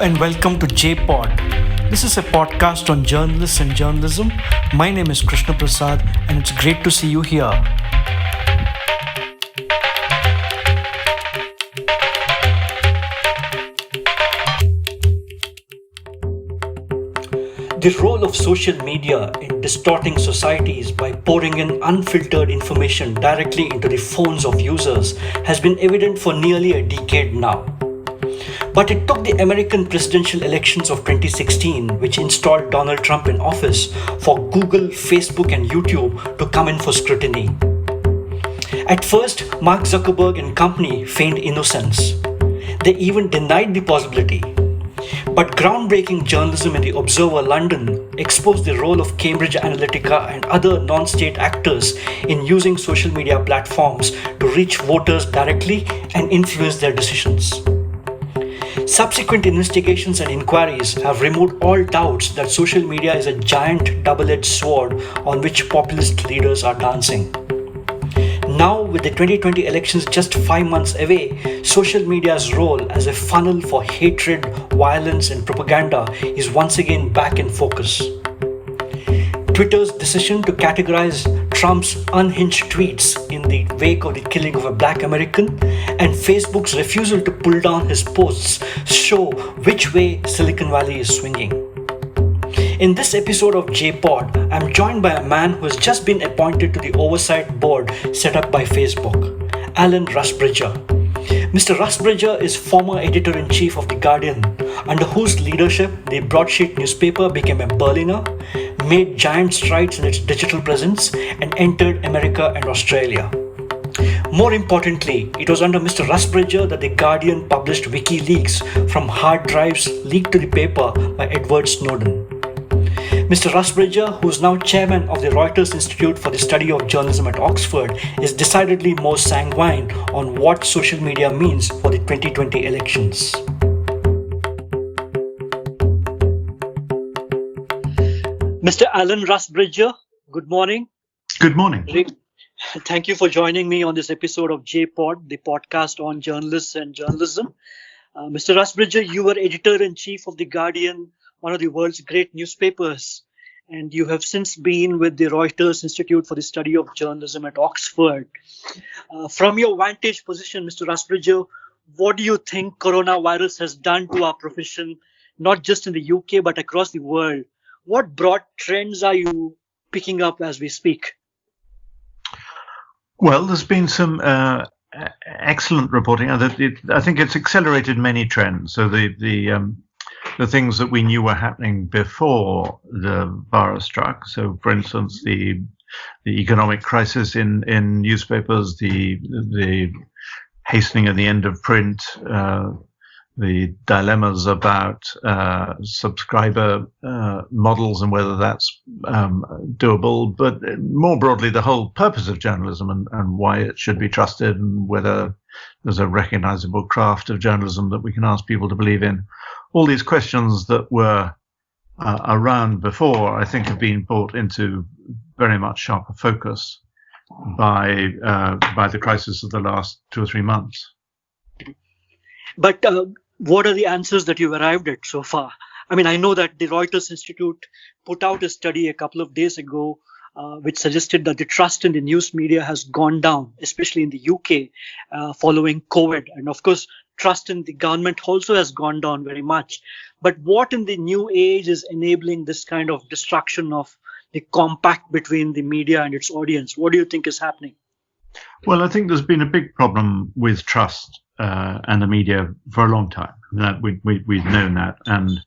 and welcome to JPod. This is a podcast on journalists and journalism. My name is Krishna Prasad and it's great to see you here. The role of social media in distorting societies by pouring in unfiltered information directly into the phones of users has been evident for nearly a decade now. But it took the American presidential elections of 2016, which installed Donald Trump in office, for Google, Facebook, and YouTube to come in for scrutiny. At first, Mark Zuckerberg and company feigned innocence. They even denied the possibility. But groundbreaking journalism in the Observer London exposed the role of Cambridge Analytica and other non-state actors in using social media platforms to reach voters directly and influence their decisions. Subsequent investigations and inquiries have removed all doubts that social media is a giant double-edged sword on which populist leaders are dancing. Now, with the 2020 elections just 5 months away, social media's role as a funnel for hatred, violence, and propaganda is once again back in focus. Twitter's decision to categorize Trump's unhinged tweets in the wake of the killing of a black American and Facebook's refusal to pull down his posts show which way Silicon Valley is swinging. In this episode of JPod, I'm joined by a man who has just been appointed to the oversight board set up by Facebook, Alan Rusbridger. Mr. Rusbridger is former editor-in-chief of The Guardian, under whose leadership the broadsheet newspaper became a Berliner, made giant strides in its digital presence, and entered America and Australia. More importantly, it was under Mr. Rusbridger that The Guardian published WikiLeaks from hard drives leaked to the paper by Edward Snowden. Mr. Rusbridger, who is now chairman of the Reuters Institute for the Study of Journalism at Oxford, is decidedly more sanguine on what social media means for the 2020 elections. Mr. Alan Rusbridger, good morning. Good morning. Thank you for joining me on this episode of JPod, the podcast on journalists and journalism. Mr. Rusbridger, you were editor-in-chief of The Guardian, one of the world's great newspapers, and you have since been with the Reuters Institute for the Study of Journalism at Oxford. From your vantage position, Mr. Rusbridger, what do you think coronavirus has done to our profession, not just in the UK, but across the world? What broad trends are you picking up as we speak? Well, there's been some excellent reporting. I think it's accelerated many trends. So the things that we knew were happening before the virus struck. So, for instance, the economic crisis in newspapers, the hastening of the end of print, the dilemmas about subscriber models and whether that's doable, but more broadly, the whole purpose of journalism and why it should be trusted and whether there's a recognizable craft of journalism that we can ask people to believe in. All these questions that were around before, I think, have been brought into very much sharper focus by the crisis of the last 2 or 3 months. But what are the answers that you've arrived at so far? I mean, I know that the Reuters Institute put out a study a couple of days ago which suggested that the trust in the news media has gone down, especially in the UK, following COVID. And of course, trust in the government also has gone down very much. But what in the new age is enabling this kind of destruction of the compact between the media and its audience? What do you think is happening? Well, I think there's been a big problem with trust and the media for a long time. That we've known that, and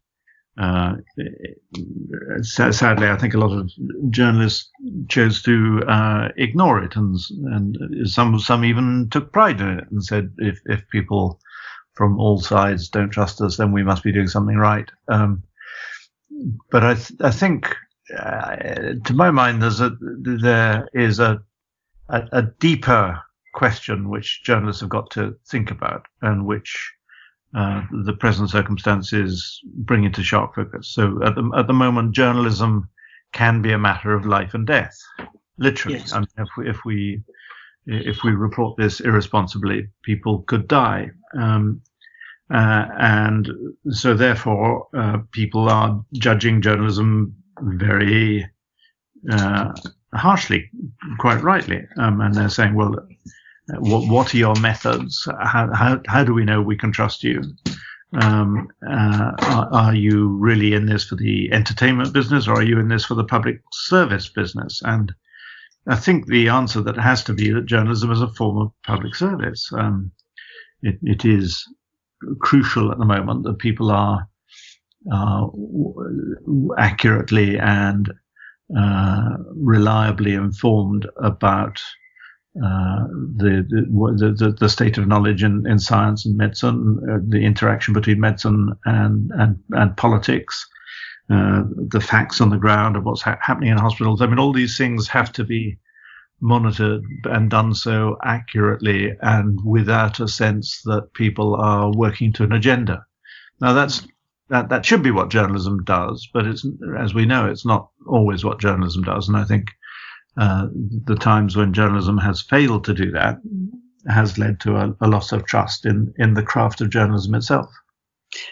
sadly, I think a lot of journalists chose to ignore it, and some even took pride in it and said, if people from all sides don't trust us, then we must be doing something right. But I think, to my mind, there is a deeper question which journalists have got to think about, and which the present circumstances bring into sharp focus. So at the moment, journalism can be a matter of life and death, literally. Yes. I mean, if we report this irresponsibly, people could die. And so therefore, people are judging journalism very harshly, quite rightly. And they're saying, well, what are your methods? How do we know we can trust you? Are you really in this for the entertainment business, or are you in this for the public service business? And I think the answer that has to be that journalism is a form of public service. It is crucial at the moment that people are accurately and reliably informed about the state of knowledge in science and medicine, the interaction between medicine and politics, the facts on the ground of what's happening in hospitals. I mean, all these things have to be monitored and done so accurately and without a sense that people are working to an agenda. Now, that should be what journalism does, but it's, as we know, it's not always what journalism does. And I think the times when journalism has failed to do that has led to a loss of trust in the craft of journalism itself.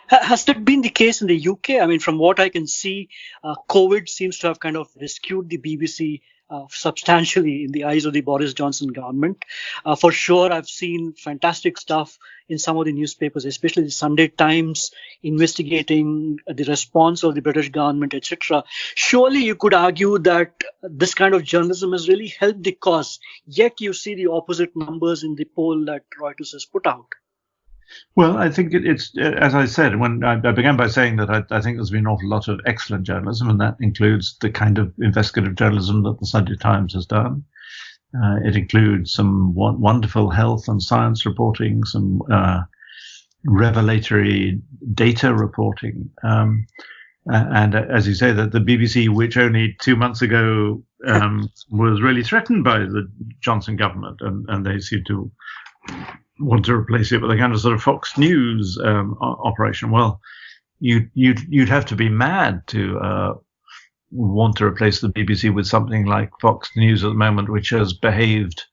Has that been the case in the UK? I mean, from what I can see, COVID seems to have kind of rescued the BBC substantially in the eyes of the Boris Johnson government. For sure, I've seen fantastic stuff in some of the newspapers, especially the Sunday Times, investigating the response of the British government, etc. Surely you could argue that this kind of journalism has really helped the cause, yet you see the opposite numbers in the poll that Reuters has put out. Well, I think it's, as I said, when I began by saying that I think there's been an awful lot of excellent journalism, and that includes the kind of investigative journalism that the Sunday Times has done. It includes some wonderful health and science reporting, some revelatory data reporting. And as you say, that the BBC, which only 2 months ago was really threatened by the Johnson government, and they seem to want to replace it with a kind of sort of Fox News operation. Well, you'd have to be mad to want to replace the BBC with something like Fox News at the moment, which has behaved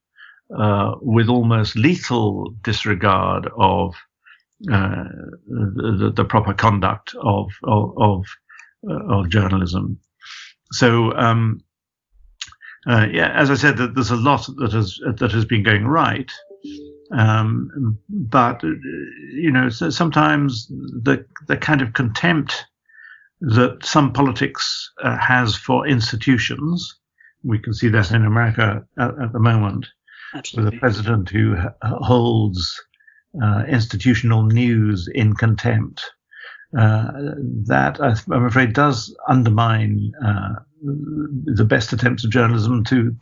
with almost lethal disregard of the proper conduct of journalism. So, yeah, as I said, that there's a lot that has been going right. But you know, sometimes the kind of contempt that some politics has for institutions, we can see that in America at the moment. Absolutely. With a president who holds institutional news in contempt. That, I'm afraid, does undermine the best attempts of journalism to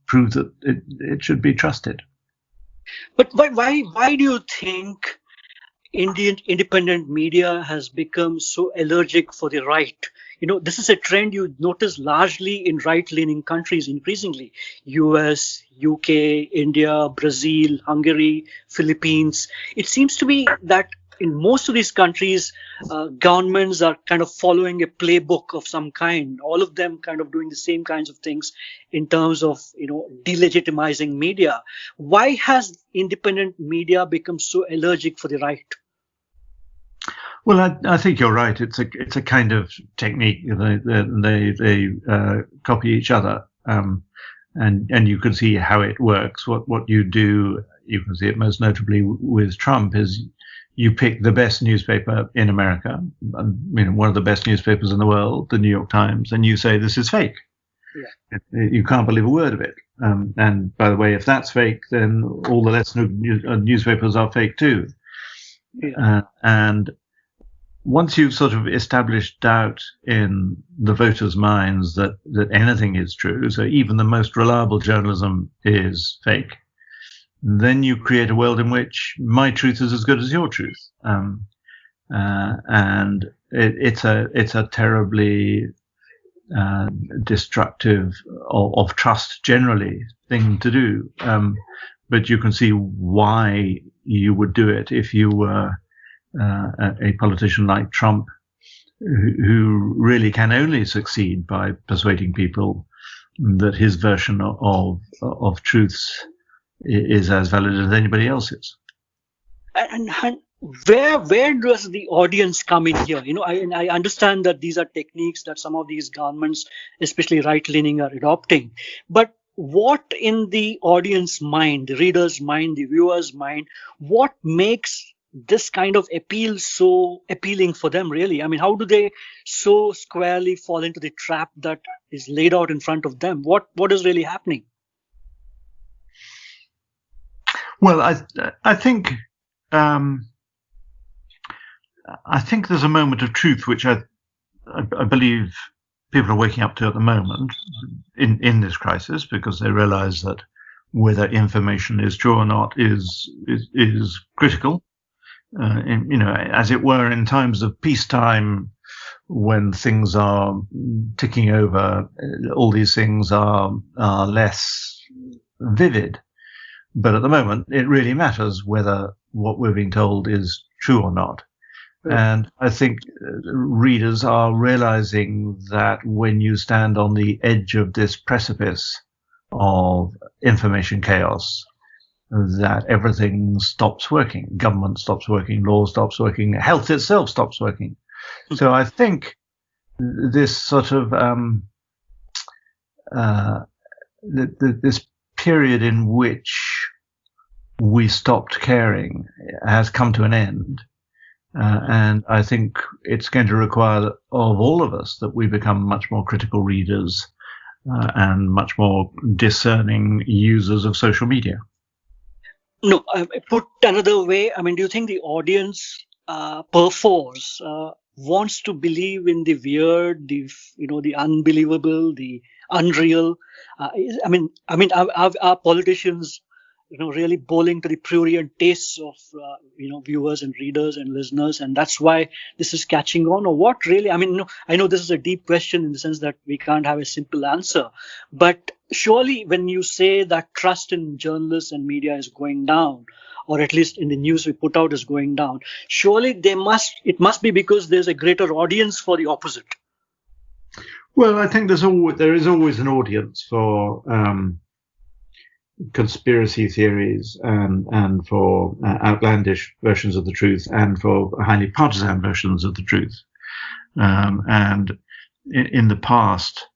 prove that it should be trusted. But why do you think Indian independent media has become so allergic for the right? You know, this is a trend you notice largely in right-leaning countries increasingly. US, UK, India, Brazil, Hungary, Philippines. It seems to be that in most of these countries, governments are kind of following a playbook of some kind, all of them kind of doing the same kinds of things in terms of, you know, delegitimizing media. Why has independent media become so allergic for the right? Well, I think you're right. It's a kind of technique. They copy each other, and you can see how it works. What you do, you can see it most notably with Trump, is you pick the best newspaper in America, you know, one of the best newspapers in the world, the New York Times, and you say this is fake. Yeah. You can't believe a word of it. And by the way, if that's fake, then all the rest of newspapers are fake too. Yeah. And once you've sort of established doubt in the voters' minds that anything is true, so even the most reliable journalism is fake, then you create a world in which my truth is as good as your truth. And it's a terribly destructive of trust generally thing to do. But you can see why you would do it if you were a politician like Trump, who really can only succeed by persuading people that his version of truths is as valid as anybody else's. And where does the audience come in here? I understand that these are techniques that some of these governments, especially right-leaning, are adopting. But what in the audience mind, the reader's mind, the viewer's mind, what makes this kind of appeal so appealing for them, really? I mean, how do they so squarely fall into the trap that is laid out in front of them? What is really happening? Well, I think I think there's a moment of truth which I believe people are waking up to at the moment in this crisis, because they realize that whether information is true or not is critical. As it were, in times of peacetime, when things are ticking over, all these things are less vivid. But at the moment, it really matters whether what we're being told is true or not. And I think readers are realizing that when you stand on the edge of this precipice of information chaos, that everything stops working. Government stops working, law stops working, health itself stops working. So I think this sort of this period in which we stopped caring has come to an end. And I think it's going to require of all of us that we become much more critical readers and much more discerning users of social media. No, put another way, I mean, do you think the audience perforce wants to believe in the weird, the unbelievable, the unreal? Are politicians really bowling to the prurient tastes of viewers and readers and listeners, and that's why this is catching on? Or what really? I mean, I know this is a deep question in the sense that we can't have a simple answer, but surely when you say that trust in journalists and media is going down, or at least in the news we put out is going down, surely it must be because there's a greater audience for the opposite. Well, I think there is always an audience for conspiracy theories and for outlandish versions of the truth, and for highly partisan versions of the truth. And in the past,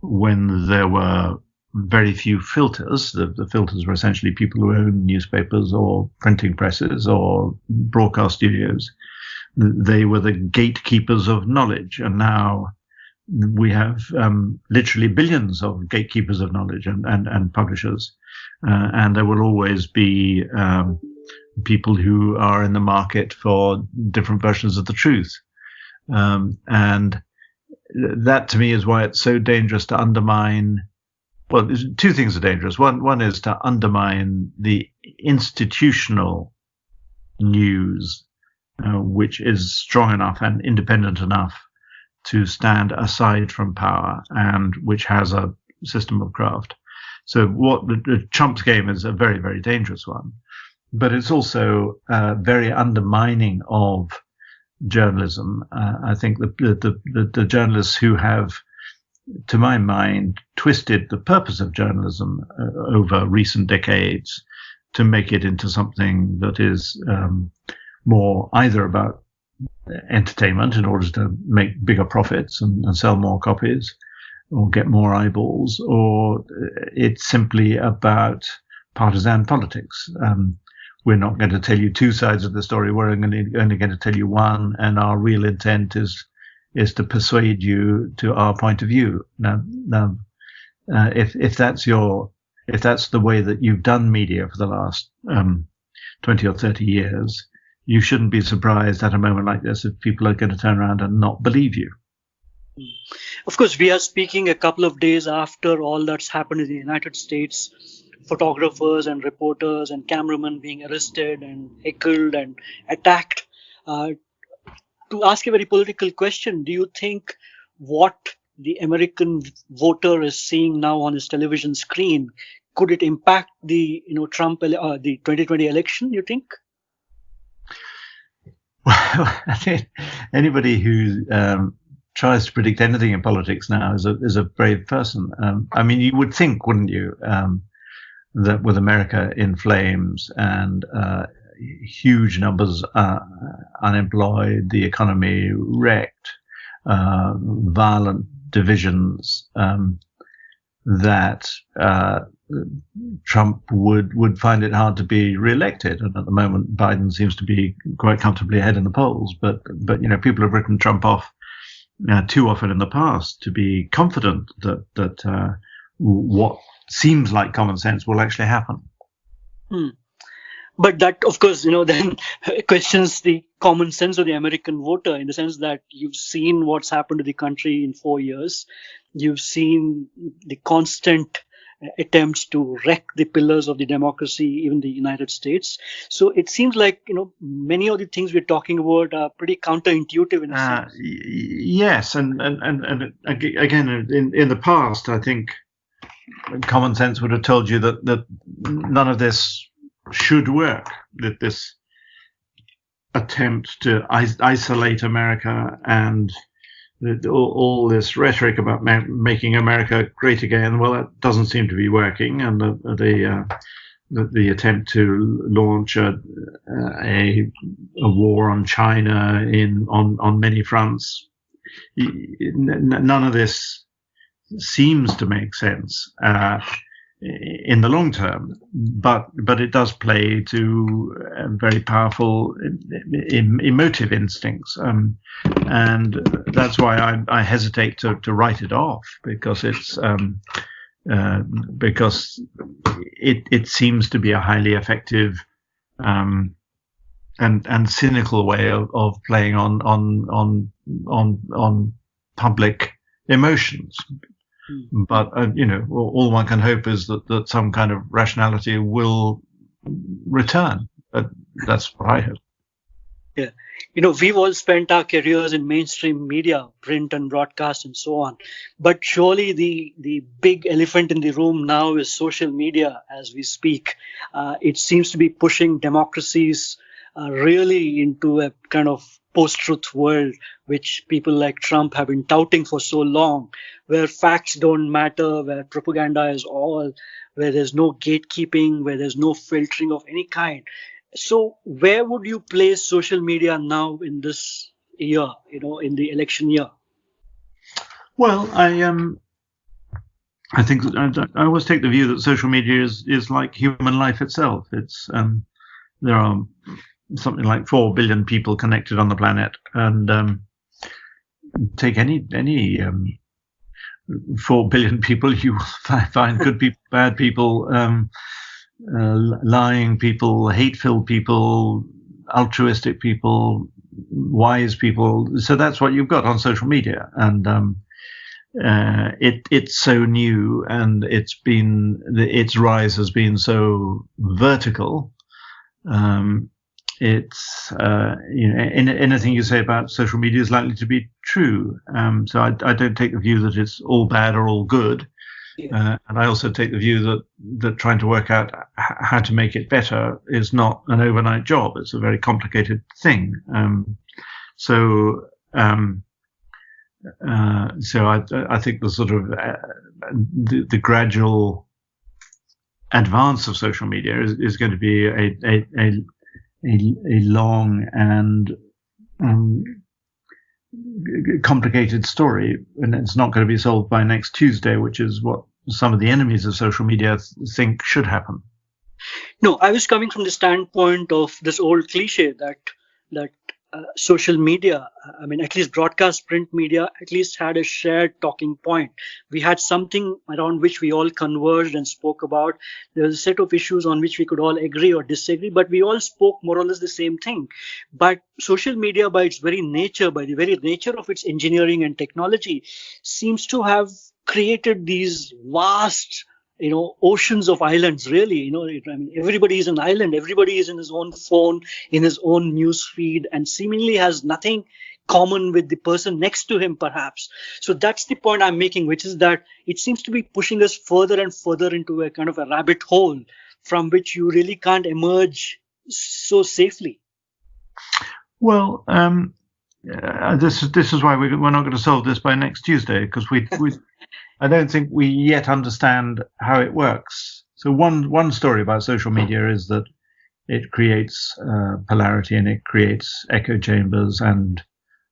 when there were very few filters, the filters were essentially people who own newspapers or printing presses or broadcast studios. They were the gatekeepers of knowledge, and now we have literally billions of gatekeepers of knowledge and publishers. And there will always be people who are in the market for different versions of the truth. And that, to me, is why it's so dangerous to undermine. Well, two things are dangerous. One is to undermine the institutional news, which is strong enough and independent enough to stand aside from power, and which has a system of craft. So what the Trump's game is a very, very dangerous one, but it's also very undermining of journalism. I think the journalists who have, to my mind, twisted the purpose of journalism over recent decades to make it into something that is more either about entertainment in order to make bigger profits and sell more copies or get more eyeballs, or it's simply about partisan politics. We're not going to tell you two sides of the story. We're only going to tell you one, and our real intent is to persuade you to our point of view. Now, if that's the way that you've done media for the last 20 or 30 years, you shouldn't be surprised at a moment like this if people are going to turn around and not believe you. Of course, we are speaking a couple of days after all that's happened in the United States. Photographers and reporters and cameramen being arrested and heckled and attacked. To ask a very political question, do you think what the American voter is seeing now on his television screen, could it impact the Trump the 2020 election, you think? Well, I think anybody who tries to predict anything in politics now is a brave person. I mean, you would think, wouldn't you, that with America in flames and huge numbers unemployed, the economy wrecked, violent divisions, that Trump would find it hard to be re-elected. And at the moment, Biden seems to be quite comfortably ahead in the polls. But people have written Trump off too often in the past to be confident that what seems like common sense will actually happen. But that, of course, then questions the common sense of the American voter, in the sense that you've seen what's happened to the country in 4 years. You've seen the constant attempts to wreck the pillars of the democracy, even the United States. So it seems like, many of the things we're talking about are pretty counterintuitive in a sense. Yes. And again, in the past, I think common sense would have told you that none of this should work, that this attempt to isolate America and all this rhetoric about making America great again, well, that doesn't seem to be working, and the attempt to launch a war on China on many fronts, none of this seems to make sense in the long term, but it does play to very powerful emotive instincts, and that's why I hesitate to write it off, because it seems to be a highly effective and cynical way of playing on public emotions. But all one can hope is that some kind of rationality will return. That's what I hope. Yeah, we've all spent our careers in mainstream media, print and broadcast, and so on. But surely the big elephant in the room now is social media. As we speak, it seems to be pushing democracies really into a kind of post-truth world, which people like Trump have been touting for so long, where facts don't matter, where propaganda is all, where there's no gatekeeping, where there's no filtering of any kind. So where would you place social media now in this year, in the election year? Well, I think that I always take the view that social media is like human life itself. It's there are something like 4 billion people connected on the planet, and take any 4 billion people, you will find good people, bad people, lying people, hate-filled people, altruistic people, wise people. So that's what you've got on social media, and it's so new, and its rise has been so vertical. It's anything you say about social media is likely to be true. So I don't take the view that it's all bad or all good, and I also take the view that trying to work out how to make it better is not an overnight job. It's a very complicated thing. So I think the sort of the gradual advance of social media is going to be a long and complicated story, and it's not going to be solved by next Tuesday, which is what some of the enemies of social media think should happen. No, I was coming from the standpoint of this old cliche that social media, at least broadcast print media, at least had a shared talking point. We had something around which we all converged and spoke about. There was a set of issues on which we could all agree or disagree, but we all spoke more or less the same thing. But social media, by the very nature of its engineering and technology, seems to have created these vast oceans of islands, really. Everybody is an island. Everybody is in his own phone, in his own news feed, and seemingly has nothing common with the person next to him, perhaps. So that's the point I'm making, which is that it seems to be pushing us further and further into a kind of a rabbit hole from which you really can't emerge so safely. Well, this is why we're not going to solve this by next Tuesday, because we I don't think we yet understand how it works. So one story about social media is that it creates polarity, and it creates echo chambers and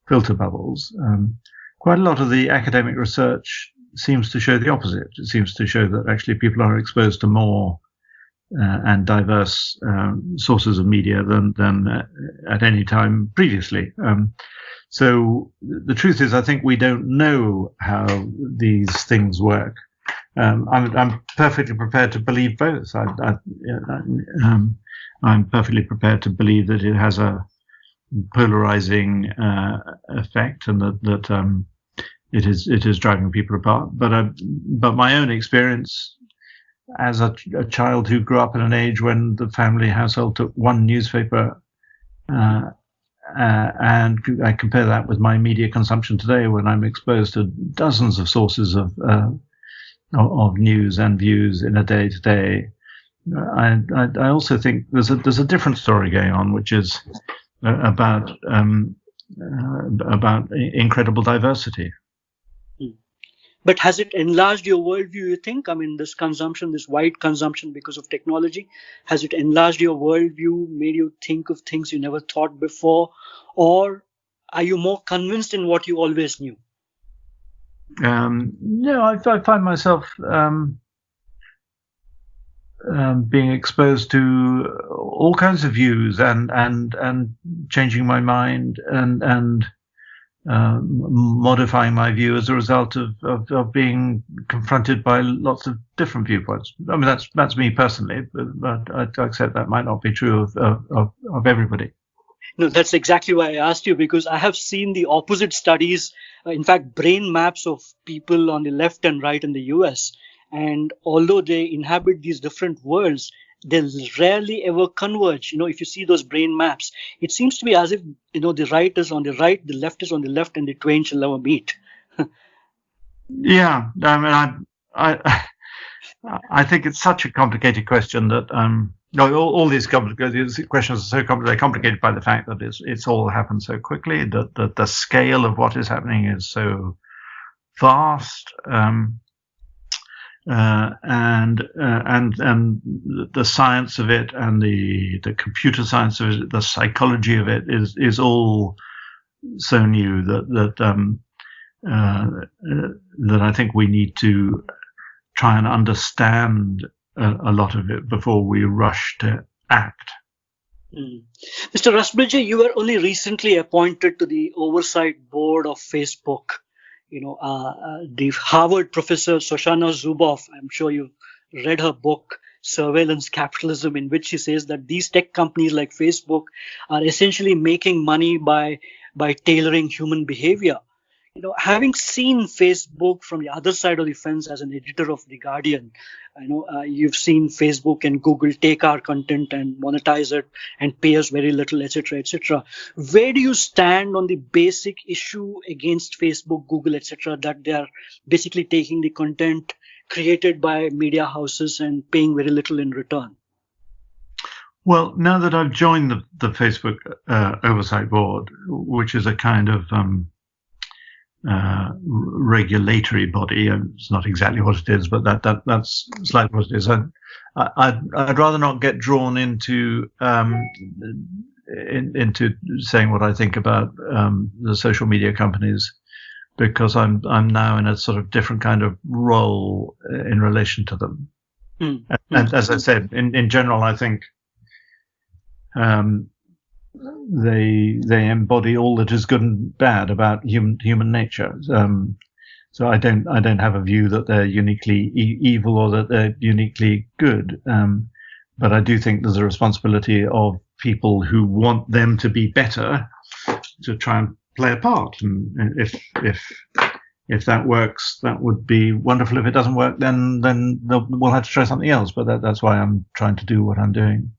filter bubbles. Quite a lot of the academic research seems to show the opposite. It seems to show that actually people are exposed to more and diverse sources of media than at any time previously. So the truth is, I think we don't know how these things work. I'm perfectly prepared to believe both. I'm perfectly prepared to believe that it has a polarizing effect, and that it is driving people apart. But my own experience as a child who grew up in an age when the family household took one newspaper, and I compare that with my media consumption today, when I'm exposed to dozens of sources of news and views in a day to day. I also think there's a different story going on, which is about incredible diversity. But has it enlarged your worldview, you think? I mean, this consumption, this wide consumption because of technology, has it enlarged your worldview, made you think of things you never thought before? Or are you more convinced in what you always knew? No, I find myself being exposed to all kinds of views and changing my mind and modifying my view as a result of being confronted by lots of different viewpoints. I mean, that's me personally, but I accept that might not be true of everybody. No, that's exactly why I asked you, because I have seen the opposite studies, in fact, brain maps of people on the left and right in the US. And although they inhabit these different worlds, they rarely ever converge. If you see those brain maps, it seems to be as if, the right is on the right, the left is on the left, and the twain shall never meet. Yeah, I mean, I think it's such a complicated question that all these questions are so complicated by the fact that it's all happened so quickly, that the scale of what is happening is so vast. And the science of it, and the computer science of it, the psychology of it is all so new that I think we need to try and understand a lot of it before we rush to act. Mr. Rusbridger, you were only recently appointed to the oversight board of Facebook. The Harvard professor Shoshana Zuboff, I'm sure you've read her book, Surveillance Capitalism, in which she says that these tech companies like Facebook are essentially making money by tailoring human behavior. Having seen Facebook from the other side of the fence as an editor of The Guardian, you've seen Facebook and Google take our content and monetize it and pay us very little, etc., etc. Where do you stand on the basic issue against Facebook, Google, etc., that they are basically taking the content created by media houses and paying very little in return? Well, now that I've joined the Facebook Oversight Board, which is a kind of regulatory body. It's not exactly what it is, but that's slightly what it is. I'd rather not get drawn into saying what I think about the social media companies, because I'm now in a sort of different kind of role in relation to them. And as I said, in general, I think they embody all that is good and bad about human nature. So I don't have a view that they're uniquely evil or that they're uniquely good. But I do think there's a responsibility of people who want them to be better to try and play a part. And if that works, that would be wonderful. If it doesn't work, then we'll have to try something else. But that's why I'm trying to do what I'm doing.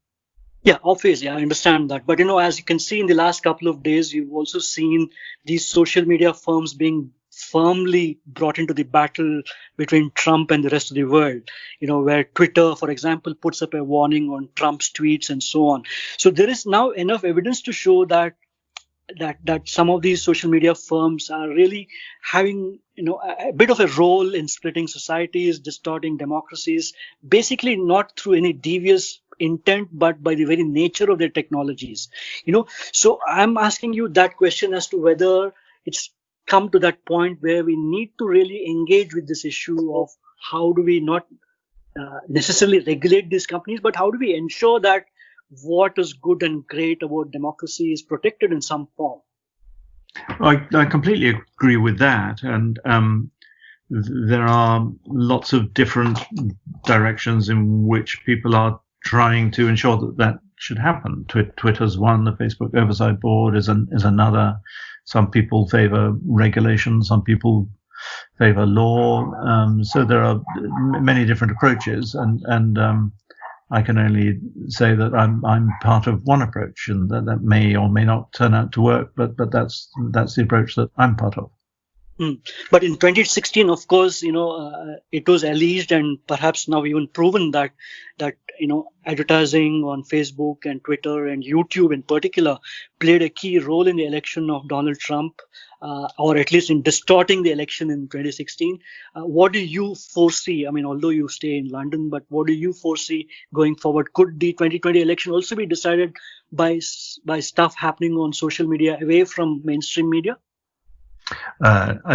Yeah, obviously, I understand that. But, as you can see in the last couple of days, you've also seen these social media firms being firmly brought into the battle between Trump and the rest of the world, where Twitter, for example, puts up a warning on Trump's tweets and so on. So there is now enough evidence to show that some of these social media firms are really having, a bit of a role in splitting societies, distorting democracies, basically not through any devious intent, but by the very nature of their technologies. So I'm asking you that question as to whether it's come to that point where we need to really engage with this issue of how do we not necessarily regulate these companies, but how do we ensure that what is good and great about democracy is protected in some form? I completely agree with that, and there are lots of different directions in which people are trying to ensure that that should happen. Twitter's one, the Facebook Oversight Board is another. Some people favor regulation, some people favor law. So there are many different approaches, and I can only say that I'm part of one approach, and that may or may not turn out to work, but that's the approach that I'm part of. But in 2016, of course, it was alleged and perhaps now even proven that advertising on Facebook and Twitter and YouTube in particular played a key role in the election of Donald Trump, or at least in distorting the election in 2016. What do you foresee? I mean, although you stay in London, but what do you foresee going forward? Could the 2020 election also be decided by stuff happening on social media away from mainstream media? I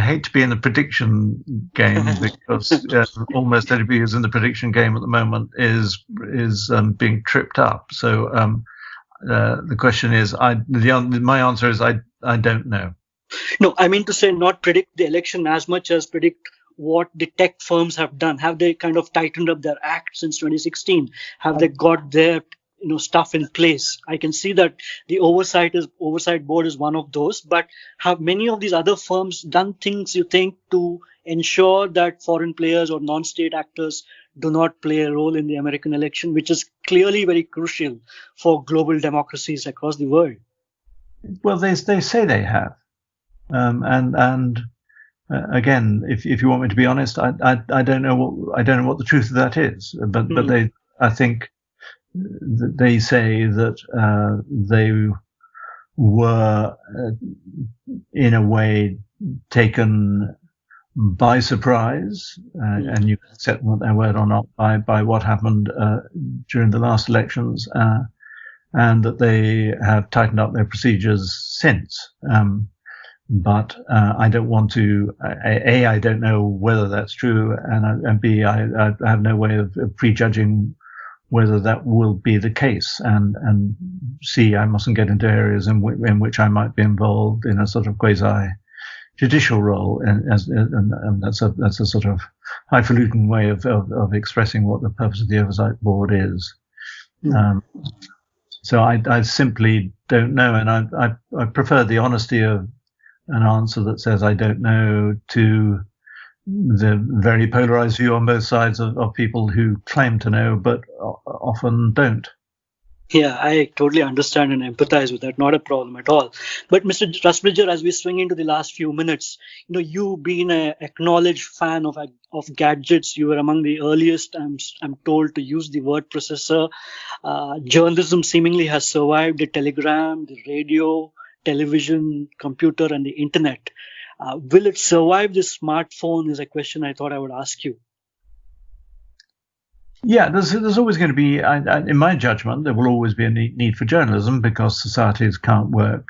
hate to be in the prediction game because almost anybody who's in the prediction game at the moment is being tripped up. So the question is, my answer is I don't know. No, I mean to say not predict the election as much as predict what the tech firms have done. Have they kind of tightened up their act since 2016? Have they got their stuff in place? I can see that the oversight board is one of those, but have many of these other firms done things, you think, to ensure that foreign players or non-state actors do not play a role in the American election, which is clearly very crucial for global democracies across the world? Well, they say they have, and again, if you want me to be honest, I don't know what the truth of that is, but I think they say that they were in a way taken by surprise, and you can accept their word or not by what happened during the last elections, and that they have tightened up their procedures since. But I don't want to. I don't know whether that's true, and B, I have no way of prejudging whether that will be the case, and C, I mustn't get into areas in which I might be involved in a sort of quasi-judicial role, and that's a sort of highfalutin way of expressing what the purpose of the oversight board is. So I simply don't know, and I prefer the honesty of an answer that says I don't know to the very polarized view on both sides of people who claim to know but often don't. Yeah, I totally understand and empathize with that. Not a problem at all. But Mr. Rusbridger, as we swing into the last few minutes, you being an acknowledged fan of gadgets, you were among the earliest, I'm told, to use the word processor. Journalism seemingly has survived the telegram, the radio, television, computer, and the internet. Will it survive the smartphone is a question I thought I would ask you. Yeah, there's always going to be, in my judgment, there will always be a need for journalism because societies can't work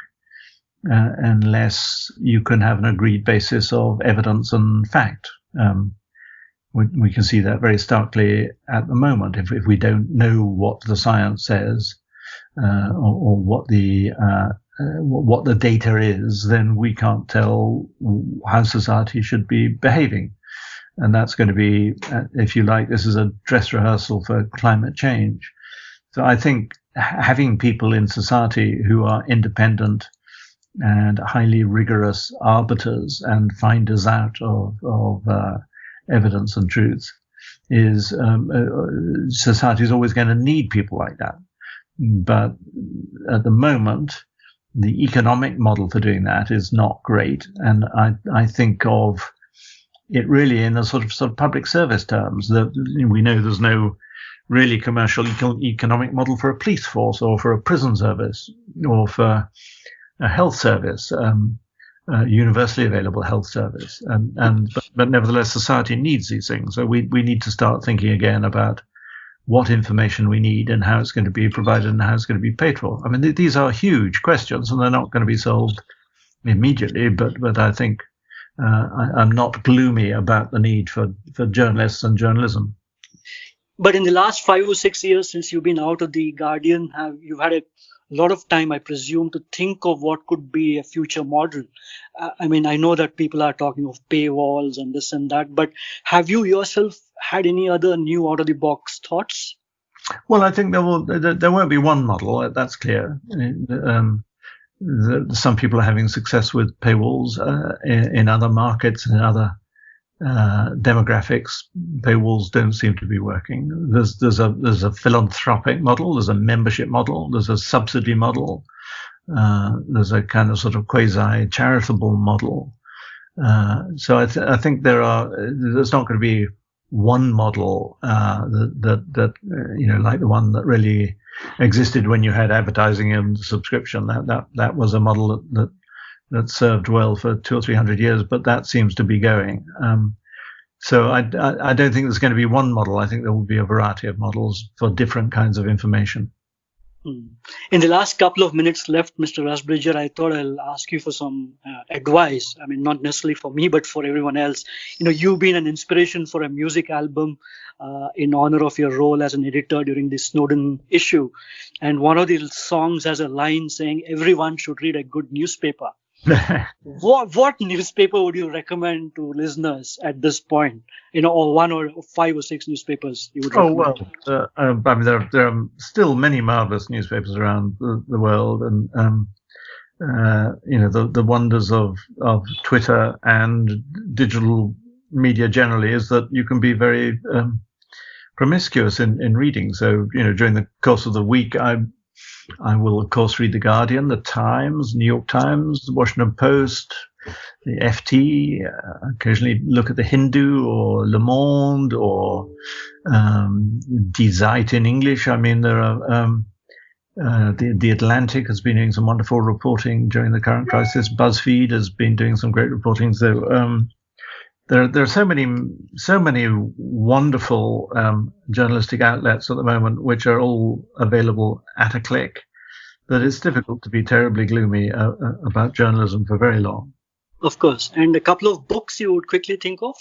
unless you can have an agreed basis of evidence and fact. We can see that very starkly at the moment. If we don't know what the science says or what the data is, then we can't tell how society should be behaving. And that's going to be, if you like, this is a dress rehearsal for climate change. So I think having people in society who are independent and highly rigorous arbiters and finders out of evidence and truth is, society is always going to need people like that. But at the moment, the economic model for doing that is not great. And I think of it really in a sort of public service terms. That we know there's no really commercial economic model for a police force or for a prison service or for a health service. universally available health service, but nevertheless, society needs these things. So we need to start thinking again about what information we need and how it's going to be provided and how it's going to be paid for. I mean, these are huge questions, and they're not going to be solved immediately. But I think I'm not gloomy about the need for journalists and journalism. But in the last 5 or 6 years since you've been out of the Guardian, you've had a lot of time, I presume, to think of what could be a future model. I mean, I know that people are talking of paywalls and this and that, but have you yourself had any other new out-of-the-box thoughts? Well, I think there won't be one model. That's clear. Some people are having success with paywalls in other markets and in other demographics. Paywalls don't seem to be working. There's a philanthropic model, there's a membership model, there's a subsidy model, there's a kind of sort of quasi charitable model. So I think there's not going to be one model that like the one that really existed when you had advertising and subscription. That was a model that served well for 200 or 300 years, but that seems to be going. So I don't think there's going to be one model. I think there will be a variety of models for different kinds of information. In the last couple of minutes left, Mr. Rusbridger, I thought I'll ask you for some advice. I mean, not necessarily for me, but for everyone else. You've been an inspiration for a music album in honor of your role as an editor during the Snowden issue. And one of the songs has a line saying, "Everyone should read a good newspaper." What newspaper would you recommend to listeners at this point? Or one or 5 or 6 newspapers you would recommend? I mean, there are still many marvelous newspapers around the world, and the wonders of Twitter and digital media generally is that you can be very promiscuous in reading. So during the course of the week, I will, of course, read The Guardian, The Times, New York Times, The Washington Post, the FT, occasionally look at The Hindu or Le Monde or Die Zeit in English. I mean, there are the Atlantic has been doing some wonderful reporting during the current crisis. BuzzFeed has been doing some great reporting. So there are so many wonderful journalistic outlets at the moment, which are all available at a click, that it's difficult to be terribly gloomy about journalism for very long. Of course. And a couple of books you would quickly think of?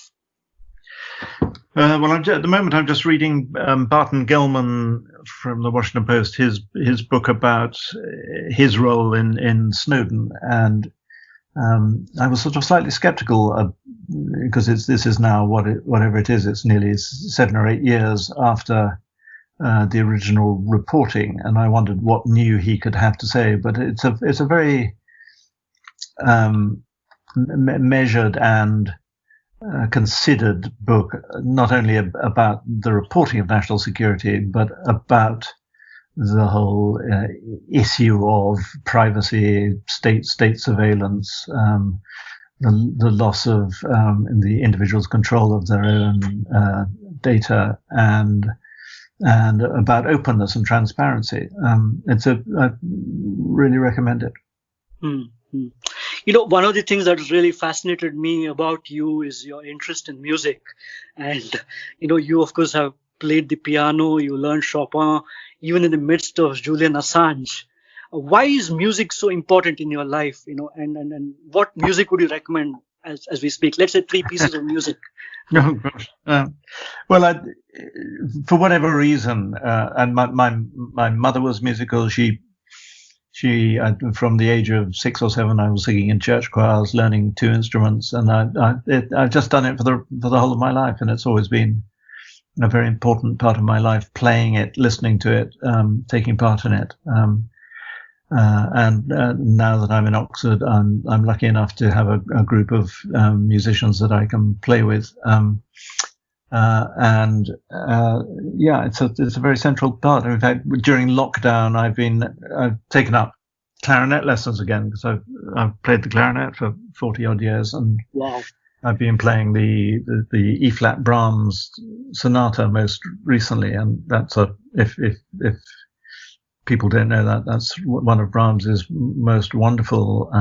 Well, at the moment, I'm just reading Barton Gellman from the Washington Post, his book about his role in Snowden. And I was sort of slightly skeptical because this is now whatever it is. It's nearly 7 or 8 years after the original reporting, and I wondered what new he could have to say. But it's a very measured and considered book, not only about the reporting of national security, but about the whole issue of privacy, state surveillance, the loss of the individual's control of their own data, and about openness and transparency. I really recommend it. Mm-hmm. One of the things that really fascinated me about you is your interest in music, and you of course have played the piano, you learned Chopin, even in the midst of Julian Assange. Why is music so important in your life? And what music would you recommend as we speak? Let's say 3 pieces of music. Oh gosh. Well, for whatever reason, and my mother was musical. She from the age of 6 or 7, I was singing in church choirs, learning 2 instruments, and I've just done it for the whole of my life, and it's always been a very important part of my life, playing it, listening to it, taking part in it. And now that I'm in Oxford, I'm lucky enough to have a group of musicians that I can play with. It's a very central part. In fact, during lockdown, I've taken up clarinet lessons again, because I've played the clarinet for 40 odd years, and wow. I've been playing the E flat Brahms sonata most recently, and that's if people don't know that's one of Brahms's most wonderful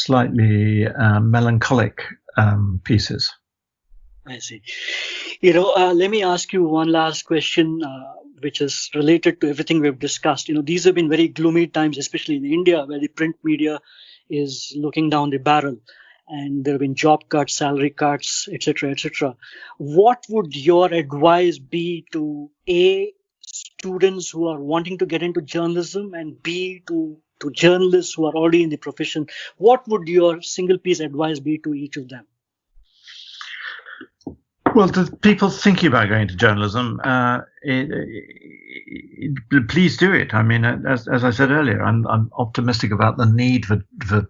slightly melancholic pieces. I see. Let me ask you one last question, which is related to everything we've discussed. These have been very gloomy times, especially in India, where the print media is looking down the barrel, and there have been job cuts, salary cuts, etc., etc. What would your advice be to A, students who are wanting to get into journalism, and B, to journalists who are already in the profession? What would your single piece advice be to each of them? Well, to people thinking about going to journalism, please do it. I mean, as I said earlier, I'm optimistic about the need for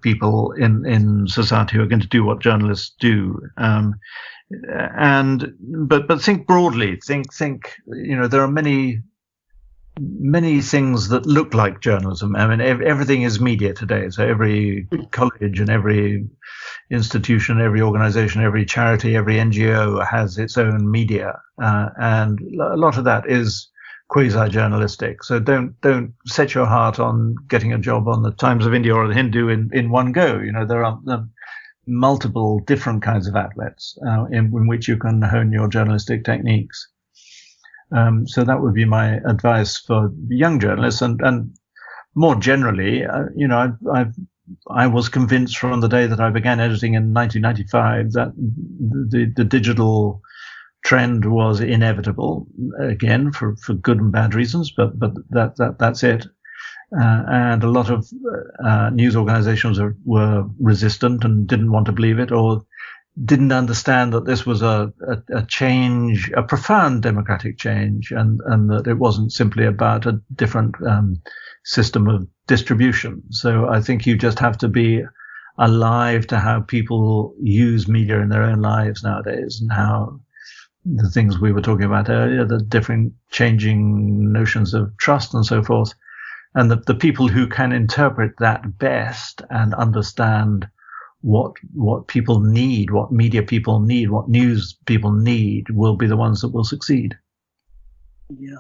people in society who are going to do what journalists do. But think broadly. Think. There are many things that look like journalism. I mean, everything is media today. So every college and every institution, every organization, every charity, every NGO has its own media, and a lot of that is quasi-journalistic. So don't set your heart on getting a job on the Times of India or the Hindu in one go. There are multiple different kinds of outlets in which you can hone your journalistic techniques. So that would be my advice for young journalists, and more generally, I was convinced from the day that I began editing in 1995 that the digital trend was inevitable, again for good and bad reasons, but that's it. And a lot of news organizations were resistant and didn't want to believe it, or didn't understand that this was a change, a profound democratic change, and that it wasn't simply about a different system of distribution. So I think you just have to be alive to how people use media in their own lives nowadays, and how the things we were talking about earlier, the different changing notions of trust and so forth, and the people who can interpret that best and understand what people need, what media people need, what news people need, will be the ones that will succeed. Yeah,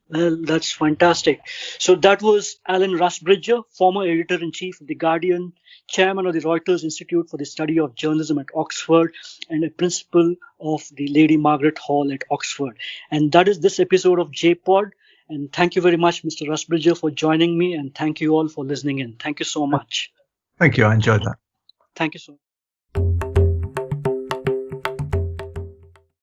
well, that's fantastic. So that was Alan Rusbridger, former editor-in-chief of The Guardian, chairman of the Reuters Institute for the Study of Journalism at Oxford, and a principal of the Lady Margaret Hall at Oxford. And that is this episode of JPod. And thank you very much, Mr. Rusbridger, for joining me, and thank you all for listening in. Thank you so much. Thank you. I enjoyed that. Thank you so much.